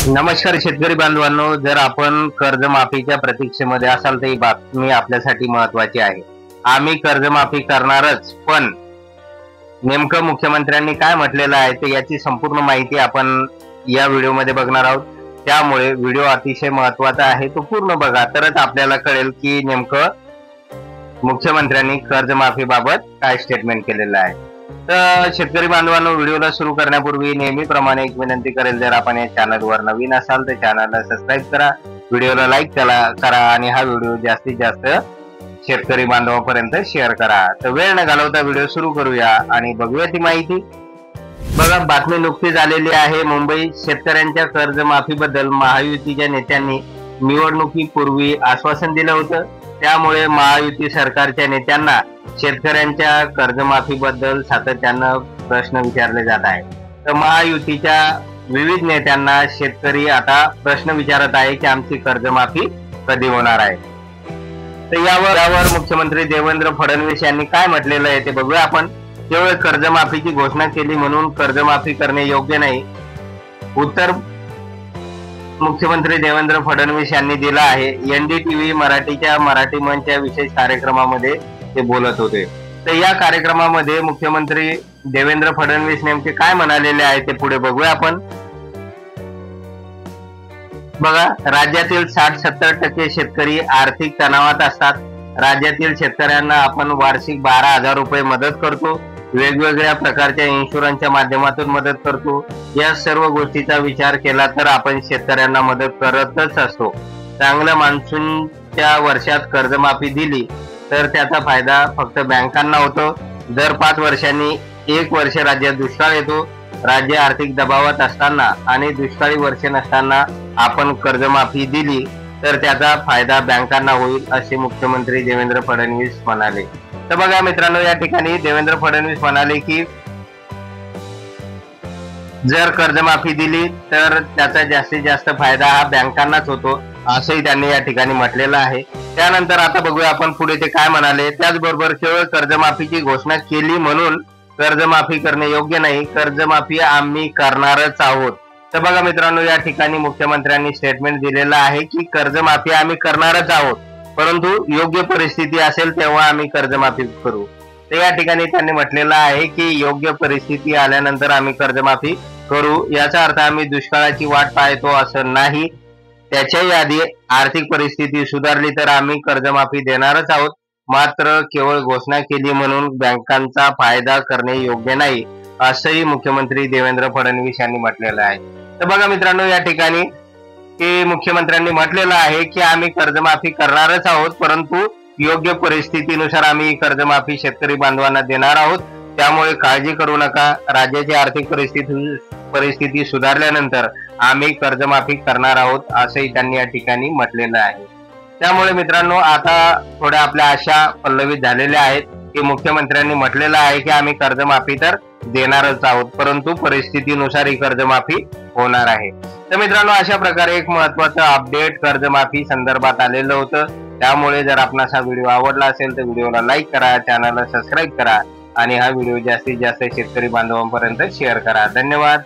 नमस्कार शेतकरी बांधवांनो, जर आपण कर्जमाफीच्या प्रतीक्षेमध्ये असाल तर ही बातमी आपल्यासाठी महत्वाची आहे. आम्ही कर्जमाफी करणारच, पण नेमकं मुख्यमंत्र्यांनी काय म्हटलेलं आहे ते याची संपूर्ण माहिती आपण या व्हिडिओमध्ये बघणार आहोत. त्यामुळे व्हिडिओ अतिशय महत्वाचा आहे, तो पूर्ण बघा, तरच आपल्याला कळेल की नेमकं मुख्यमंत्र्यांनी कर्जमाफीबाबत काय स्टेटमेंट केलेलं आहे. तर शेतकरी बांधवांनो, व्हिडिओला सुरू करण्यापूर्वी नेहमीप्रमाणे एक विनंती करेल, जर आपण या चॅनलवर नवीन असाल तर चॅनलला सबस्क्राईब करा, व्हिडिओला लाईक करा आणि हा व्हिडिओ जास्तीत जास्त शेतकरी बांधवांपर्यंत शेअर करा. तर वेळ न घालवता व्हिडिओ सुरू करूया आणि बघूया ती माहिती. बघा, बातमी नुकतीच आलेली आहे. मुंबई शेतकऱ्यांच्या कर्जमाफीबद्दल महायुतीच्या नेत्यांनी निवडणुकीपूर्वी आश्वासन दिलं होतं. त्यामुळे महायुती सरकारच्या नेत्यांना शेतकऱ्यांच्या कर्जमाफीबद्दल सातत्यानं प्रश्न विचारले जात आहे. तर महायुतीच्या विविध नेत्यांना शेतकरी आता प्रश्न विचारत आहे की आमची कर्जमाफी कधी होणार आहे. तर यावर मुख्यमंत्री देवेंद्र फडणवीस यांनी काय म्हटलेलं आहे ते बघूया आपण. केवळ कर्जमाफीची घोषणा केली म्हणून कर्जमाफी करणे योग्य नाही. उत्तर मुख्यमंत्री देवेंद्र फडणवीस यांनी दिला आहे. NDTV मराठीच्या मराठी मंच या विशेष कार्यक्रमामध्ये ते बोलत होते. तर या कार्यक्रमामध्ये मुख्यमंत्री देवेंद्र फडणवीस नेमके काय म्हणालेले आहे ते पुढे बघूया आपण. बघा, राज्यातील 60-70% शेतकरी आर्थिक तणावात असतात. राज्यातील शेतकऱ्यांना आपण वार्षिक 12,000 रुपये मदत करतो. वेगवेगळ्या प्रकारच्या इन्शुरन्सच्या माध्यमातून मदत करतो. या सर्व गोष्टीचा विचार केला तर आपण शेतकऱ्यांना मदत करतच असतो. चांगल्या मान्सूनच्या वर्षात कर्जमाफी दिली तर त्याचा फायदा फक्त बँकांना होतो. दर 5 वर्षांनी 1 वर्ष राज्यात दुष्काळ येतो. राज्य आर्थिक दबावात असताना आणि दुष्काळी वर्ष नसताना आपण कर्जमाफी दिली तर त्याचा फायदा बँकांना होईल, असे मुख्यमंत्री देवेंद्र फडणवीस म्हणाले. तर बघा मित्रांनो, या ठिकाणी देवेंद्र फडणवीस म्हणाले की जर कर्जमाफी दिली तर त्याचा जास्तीत जास्त फायदा हा बँकांनाच होतो, असंही त्यांनी या ठिकाणी म्हटलेलं आहे. त्यानंतर आता बघूया आपण पुढे ते काय म्हणाले. त्याचबरोबर केवळ कर्जमाफीची घोषणा केली म्हणून कर्जमाफी करणे योग्य नाही. कर्जमाफी आम्ही करणारच आहोत. तर बघा मित्रांनो, या ठिकाणी मुख्यमंत्र्यांनी स्टेटमेंट दिलेलं आहे की कर्जमाफी आम्ही करणारच आहोत, परंतु योग्य परिस्थिती असेल तेव्हा आम्ही कर्जमाफी करू. तर या ठिकाणी त्यांनी म्हटलेलं आहे की योग्य परिस्थिती आल्यानंतर आम्ही कर्जमाफी करू. याचा अर्थ आम्ही दुष्काळाची वाट पाहतो असं नाही. त्याच्याही आधी आर्थिक परिस्थिती सुधारली तर आम्ही कर्जमाफी देणारच आहोत. मात्र केवळ घोषणा केली म्हणून बँकांचा फायदा करणे योग्य नाही, असंही मुख्यमंत्री देवेंद्र फडणवीस यांनी म्हटलेलं आहे. तर बघा मित्रांनो, या ठिकाणी की मुख्यमंत्र्यांनी म्हटलेलं आहे की आम्ही कर्जमाफी करणारच आहोत, परंतु योग्य परिस्थितीनुसार आम्ही कर्जमाफी शेतकरी बांधवांना देणार आहोत. त्यामुळे काळजी करू नका. राज्याची आर्थिक परिस्थिती सुधारल्यानंतर आम्ही कर्जमाफी करणार आहोत, असंही त्यांनी या ठिकाणी म्हटलेलं आहे. त्यामुळे मित्रांनो, आता थोड्या आपल्या आशा पल्लवित झालेल्या आहेत की मुख्यमंत्र्यांनी म्हटलेलं आहे की आम्ही कर्जमाफी तर देणारच आहोत, परंतु परिस्थितीनुसार ही कर्जमाफी होणार आहे. तर मित्रांनो, अशा प्रकारे एक महत्वाचं अपडेट कर्जमाफी संदर्भात आलेलं होतं. त्यामुळे जर आपणास हा व्हिडिओ आवडला असेल तर व्हिडिओला लाईक करा, चॅनलला सबस्क्राईब करा आणि हा व्हिडिओ जास्तीत जास्त शेतकरी बांधवांपर्यंत शेअर करा. धन्यवाद.